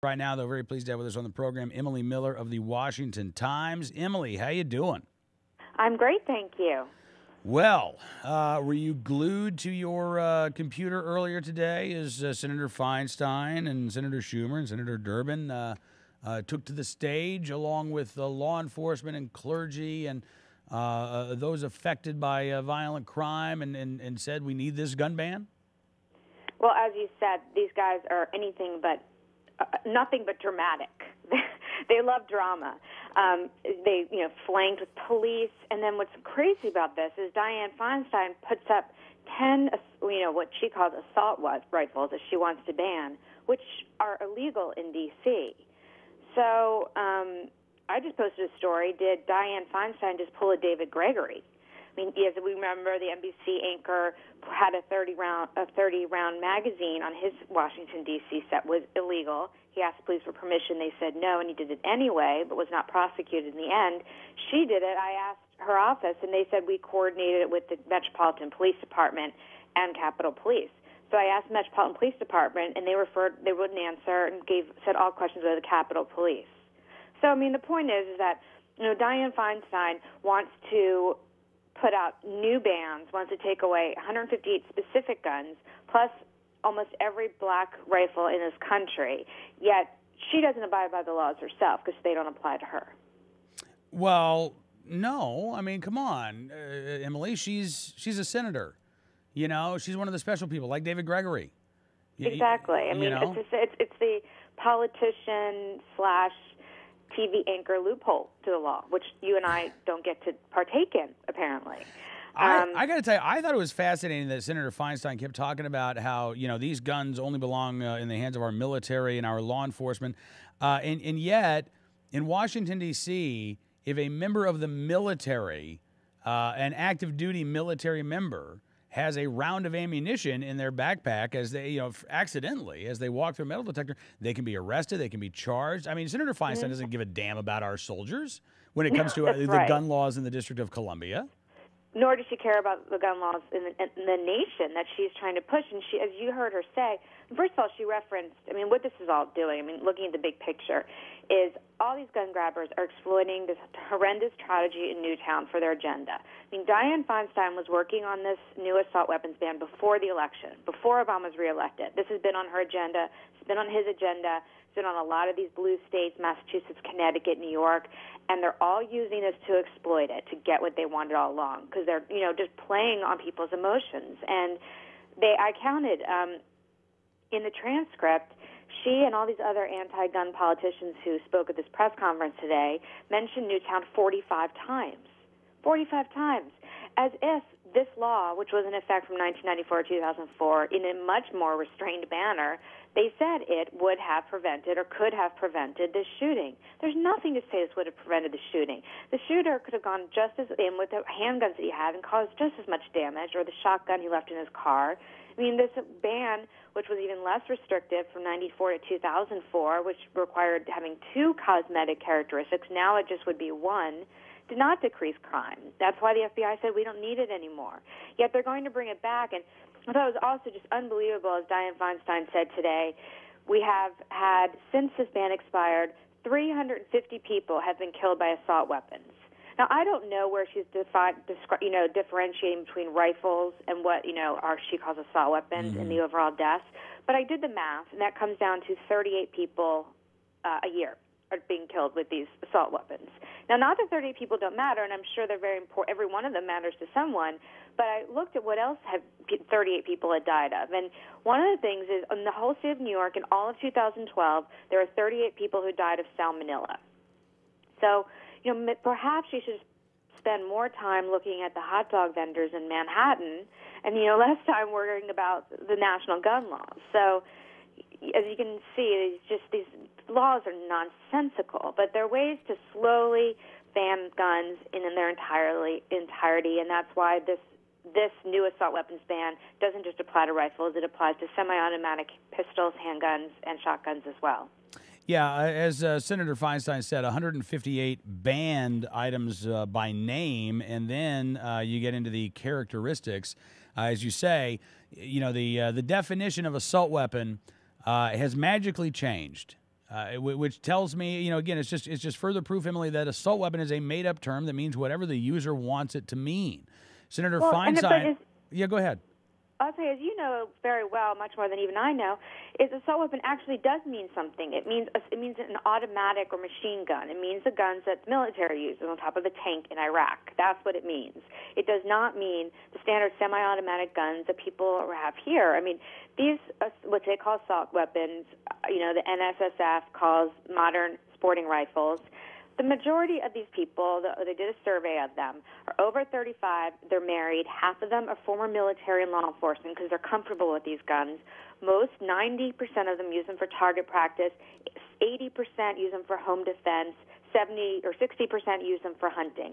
right now, though, very pleased to have with us on the program Emily Miller of the Washington Times. Emily, how you doing? I'm great, thank you. Well, were you glued to your computer earlier today as Senator Feinstein and Senator Schumer and Senator Durbin took to the stage along with law enforcement and clergy and those affected by violent crime and said we need this gun ban? Well, as you said, these guys are anything but, nothing but dramatic. They love drama. They, flanked with police. And then what's crazy about this is Dianne Feinstein puts up 10, what she calls assault rifles that she wants to ban, which are illegal in D.C. So I just posted a story. Did Dianne Feinstein just pull a David Gregory? I mean, as we remember, the NBC anchor had a 30-round magazine on his Washington, D.C. set was illegal. He asked the police for permission. They said no, and he did it anyway, but was not prosecuted in the end. She did it. I asked her office, and they said we coordinated it with the Metropolitan Police Department and Capitol Police. So I asked the Metropolitan Police Department, and they wouldn't answer and said all questions were the Capitol Police. So, I mean, the point is that, Dianne Feinstein wants to put out new bans, wants to take away 158 specific guns, plus almost every black rifle in this country, yet she doesn't abide by the laws herself because they don't apply to her. Well, no. I mean, come on, Emily. She's a senator. She's one of the special people, like David Gregory. Exactly. I mean, it's the politician / TV anchor loophole to the law, which you and I don't get to partake in, apparently. I got to tell you, I thought it was fascinating that Senator Feinstein kept talking about how, these guns only belong in the hands of our military and our law enforcement. And yet, in Washington, D.C., if a member of the military, an active duty military member, has a round of ammunition in their backpack as they, accidentally, as they walk through a metal detector, they can be arrested, they can be charged. I mean, Senator Feinstein doesn't give a damn about our soldiers when it comes to the gun laws in the District of Columbia. Nor does she care about the gun laws in the nation that she's trying to push. And she, as you heard her say, first of all, she referenced, what this is all doing, looking at the big picture, is all these gun grabbers are exploiting this horrendous tragedy in Newtown for their agenda. Dianne Feinstein was working on this new assault weapons ban before the election, before Obama was reelected. This has been on her agenda. It's been on his agenda. It's been on a lot of these blue states, Massachusetts, Connecticut, New York, and they're all using this to exploit it, to get what they wanted all along, because they're, just playing on people's emotions. And I counted in the transcript, she and all these other anti-gun politicians who spoke at this press conference today mentioned Newtown 45 times. 45 times. As if this law, which was in effect from 1994 to 2004, in a much more restrained manner, they said it would have prevented or could have prevented this shooting. There's nothing to say this would have prevented the shooting. The shooter could have gone just as in with the handguns that he had and caused just as much damage, or the shotgun he left in his car. This ban, which was even less restrictive from 94 to 2004, which required having 2 cosmetic characteristics, now it just would be 1, did not decrease crime. That's why the FBI said we don't need it anymore. Yet they're going to bring it back. And I thought it was also just unbelievable, as Dianne Feinstein said today, we have had, since this ban expired, 350 people have been killed by assault weapons. Now, I don't know where she's differentiating between rifles and what, she calls assault weapons in the overall deaths. But I did the math, and that comes down to 38 people a year are being killed with these assault weapons. Now, not that 38 people don't matter, and I'm sure they're very important. Every one of them matters to someone. But I looked at what else 38 people had died of. And one of the things is, in the whole state of New York, in all of 2012, there are 38 people who died of salmonella. So, perhaps you should spend more time looking at the hot dog vendors in Manhattan and, less time worrying about the national gun laws. So, as you can see, these laws are nonsensical, but they're ways to slowly ban guns in their entirety, and that's why this new assault weapons ban doesn't just apply to rifles. It applies to semi-automatic pistols, handguns, and shotguns as well. Yeah, as Senator Feinstein said, 158 banned items by name, and then you get into the characteristics. As you say, the definition of assault weapon has magically changed. which tells me, again, it's just further proof, Emily, that assault weapon is a made-up term that means whatever the user wants it to mean. Senator Feinstein. Yeah, go ahead. I'll say, as you know very well, much more than even I know, is assault weapon actually does mean something. It means an automatic or machine gun. It means the guns that the military uses on top of the tank in Iraq. That's what it means. It does not mean the standard semi-automatic guns that people have here. I mean, these, what they call assault weapons, the NSSF calls modern sporting rifles. The majority of these people, they did a survey of them, are over 35. They're married. Half of them are former military and law enforcement because they're comfortable with these guns. Most, 90% of them use them for target practice. 80% use them for home defense. 70 or 60% use them for hunting,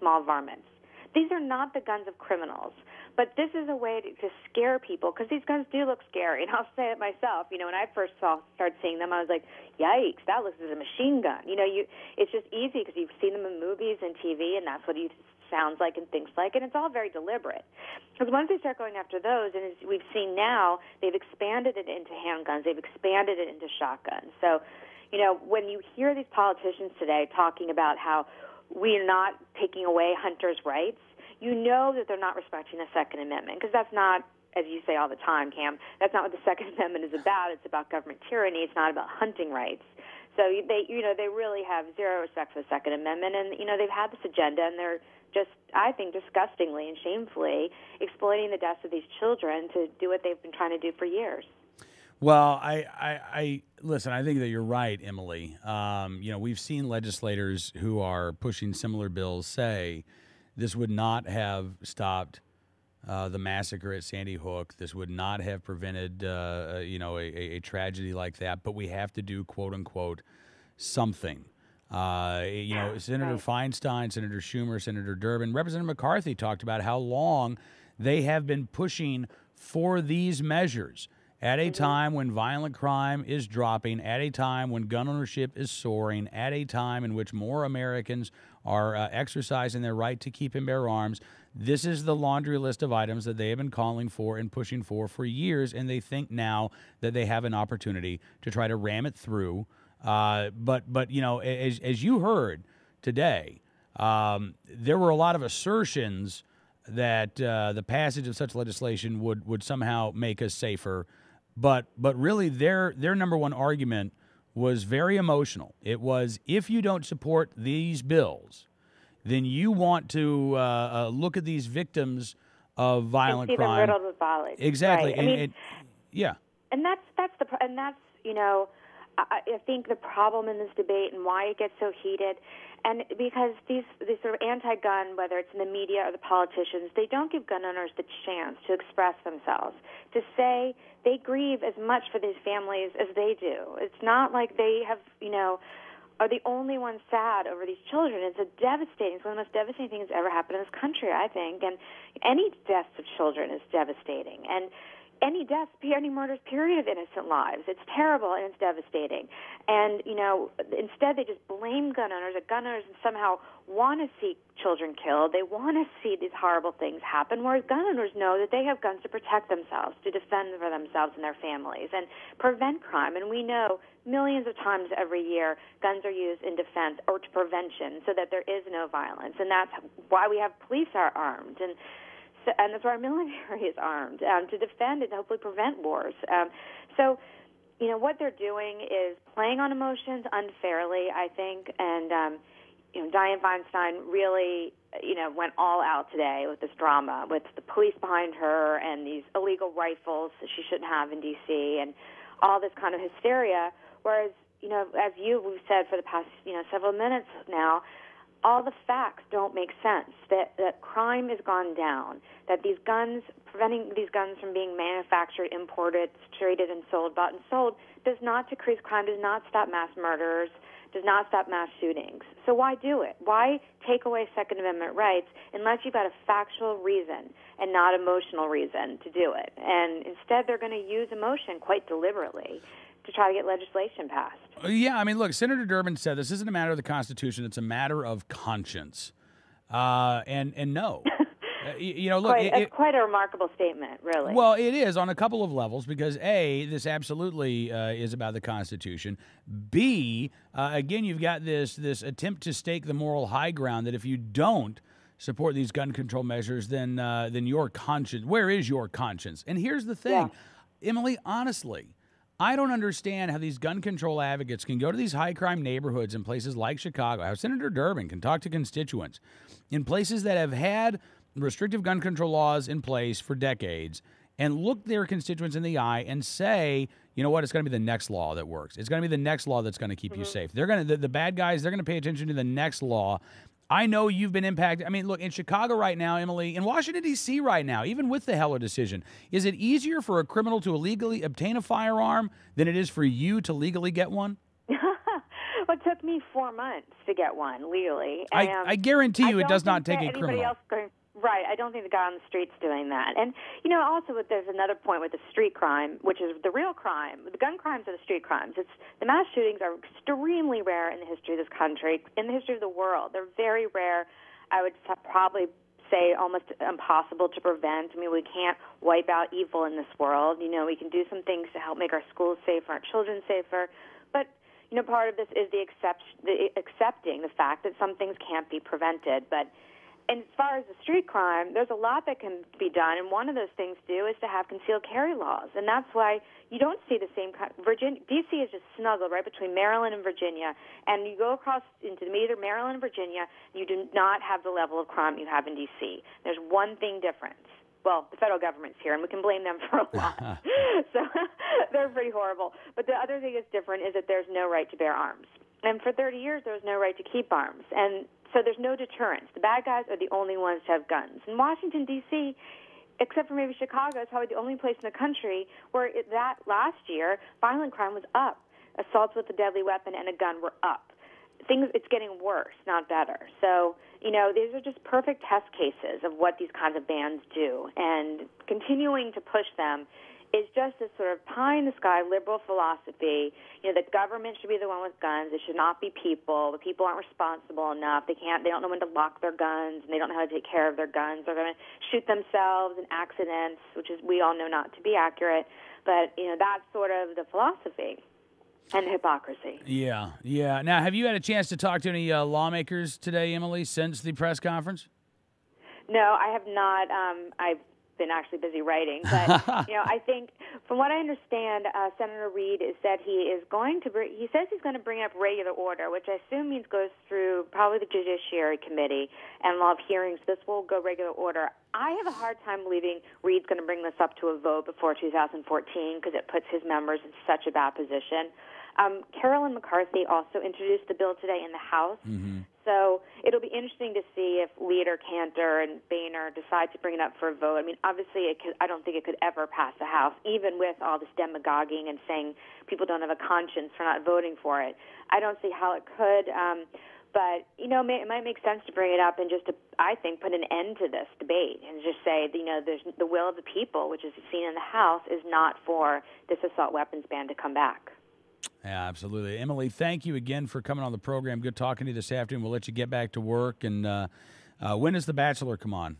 small varmints. These are not the guns of criminals, but this is a way to scare people because these guns do look scary. And I'll say it myself. When I first started seeing them, I was like, yikes, that looks like a machine gun. It's just easy because you've seen them in movies and TV, and that's what it sounds like and thinks like, and it's all very deliberate. Because once they start going after those, and as we've seen now, they've expanded it into handguns. They've expanded it into shotguns. So, when you hear these politicians today talking about how we're not taking away hunters' rights, you know that they're not respecting the Second Amendment, because that's not, as you say all the time, Cam, that's not what the Second Amendment is about. It's about government tyranny. It's not about hunting rights. So they really have zero respect for the Second Amendment, and they've had this agenda, and they're just, I think, disgustingly and shamefully exploiting the deaths of these children to do what they've been trying to do for years. Well, I listen, I think that you're right, Emily. We've seen legislators who are pushing similar bills say this would not have stopped the massacre at Sandy Hook. This would not have prevented, a tragedy like that. But we have to do, quote unquote, something. Senator Feinstein, Senator Schumer, Senator Durbin, Representative McCarthy talked about how long they have been pushing for these measures at a time when violent crime is dropping, at a time when gun ownership is soaring, at a time in which more Americans are exercising their right to keep and bear arms. This is the laundry list of items that they have been calling for and pushing for years, and they think now that they have an opportunity to try to ram it through. But as you heard today, there were a lot of assertions that the passage of such legislation would somehow make us safer. But really, their number one argument was very emotional. It was, if you don't support these bills, then you want to look at these victims of violent crime. And see them riddled with violence. Exactly. Right. Yeah. And that's I think the problem in this debate and why it gets so heated, and because these sort of anti-gun, whether it's in the media or the politicians, they don't give gun owners the chance to express themselves, to say they grieve as much for these families as they do. It's not like they have, are the only ones sad over these children. It's one of the most devastating things that's ever happened in this country, I think. And any deaths of children is devastating. And any deaths, any murders, period, of innocent lives. It's terrible and it's devastating. And, instead they just blame gun owners. That gun owners somehow want to see children killed. They want to see these horrible things happen, whereas gun owners know that they have guns to protect themselves, to defend for themselves and their families, and prevent crime. And we know millions of times every year guns are used in defense or to prevention so that there is no violence. And that's why we have police are armed. And that's why our military is armed, to defend and hopefully prevent wars. What they're doing is playing on emotions unfairly, I think. And, Dianne Feinstein really, went all out today with this drama, with the police behind her and these illegal rifles that she shouldn't have in D.C. and all this kind of hysteria. Whereas, as we've said for the past, several minutes now, all the facts don't make sense, that crime has gone down, that these guns, preventing these guns from being manufactured, imported, traded, and sold, bought and sold, does not decrease crime, does not stop mass murders, does not stop mass shootings. So why do it? Why take away Second Amendment rights unless you've got a factual reason and not emotional reason to do it? And instead they're going to use emotion quite deliberately to try to get legislation passed. Yeah, I mean, look, Senator Durbin said this isn't a matter of the Constitution, it's a matter of conscience. And no. Look, It's quite a remarkable statement, really. Well, it is on a couple of levels because A, this absolutely is about the Constitution. B, again, you've got this attempt to stake the moral high ground that if you don't support these gun control measures, then your conscience, where is your conscience? And here's the thing, Emily, honestly, I don't understand how these gun control advocates can go to these high crime neighborhoods in places like Chicago, how Senator Durbin can talk to constituents in places that have had restrictive gun control laws in place for decades and look their constituents in the eye and say, you know what, it's going to be the next law that works. It's going to be the next law that's going to keep you safe. They're going to, the bad guys, they're going to pay attention to the next law. I know you've been impacted. I mean, look, in Chicago right now, Emily, in Washington, D.C. right now, even with the Heller decision, is it easier for a criminal to illegally obtain a firearm than it is for you to legally get one? Well, it took me 4 months to get one legally. And, I guarantee you it does not take a criminal. Right. I don't think the guy on the street's doing that. And, also there's another point with the street crime, which is the real crime. The gun crimes are the street crimes. The mass shootings are extremely rare in the history of this country, in the history of the world. They're very rare. I would probably say almost impossible to prevent. I mean, we can't wipe out evil in this world. We can do some things to help make our schools safer, our children safer. But, part of this is accepting the fact that some things can't be prevented. But and as far as the street crime, there's a lot that can be done, and one of those things is to have concealed carry laws, and that's why you don't see the same kind. D.C. is just snuggled right between Maryland and Virginia, and you go across into either Maryland or Virginia, you do not have the level of crime you have in D.C. There's one thing difference. Well, the federal government's here, and we can blame them for a lot. So they're pretty horrible. But the other thing that's different is that there's no right to bear arms. And for 30 years, there was no right to keep arms. And so there's no deterrence. The bad guys are the only ones to have guns. In Washington, D.C., except for maybe Chicago, is probably the only place in the country where that last year, violent crime was up. Assaults with a deadly weapon and a gun were up. It's getting worse, not better. So, these are just perfect test cases of what these kinds of bans do. And continuing to push them is just this sort of pie-in-the-sky liberal philosophy. The government should be the one with guns. It should not be people. The people aren't responsible enough. They don't know when to lock their guns, and they don't know how to take care of their guns. They're going to shoot themselves in accidents, which is we all know not to be accurate. But, that's sort of the philosophy and hypocrisy. Yeah. Now, have you had a chance to talk to any lawmakers today, Emily, since the press conference? No, I have not. I've been actually busy writing, but I think from what I understand, Senator Reid said he is going to. He says he's going to bring up regular order, which I assume means goes through probably the Judiciary Committee and law of hearings. This will go regular order. I have a hard time believing Reid's going to bring this up to a vote before 2014 because it puts his members in such a bad position. Carolyn McCarthy also introduced the bill today in the House. So it'll be interesting to see if Leader Cantor and Boehner decide to bring it up for a vote. I mean, obviously, I don't think it could ever pass the House, even with all this demagoguing and saying people don't have a conscience for not voting for it. I don't see how it could. But, it might make sense to bring it up and just to, I think, put an end to this debate and just say, there's the will of the people, which is seen in the House, is not for this assault weapons ban to come back. Yeah, absolutely. Emily, thank you again for coming on the program. Good talking to you this afternoon. We'll let you get back to work. And when does The Bachelor come on?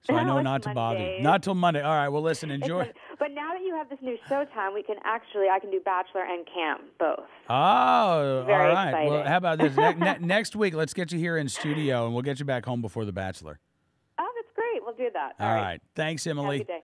So I know not to bother you. Not till Monday. All right, well, listen, enjoy. But now that you have this new Showtime, I can do Bachelor and Cam both. Oh, Very all right. exciting. Well, how about this? Next week, let's get you here in studio, and we'll get you back home before The Bachelor. Oh, that's great. We'll do that. All right. Thanks, Emily. Have a good day.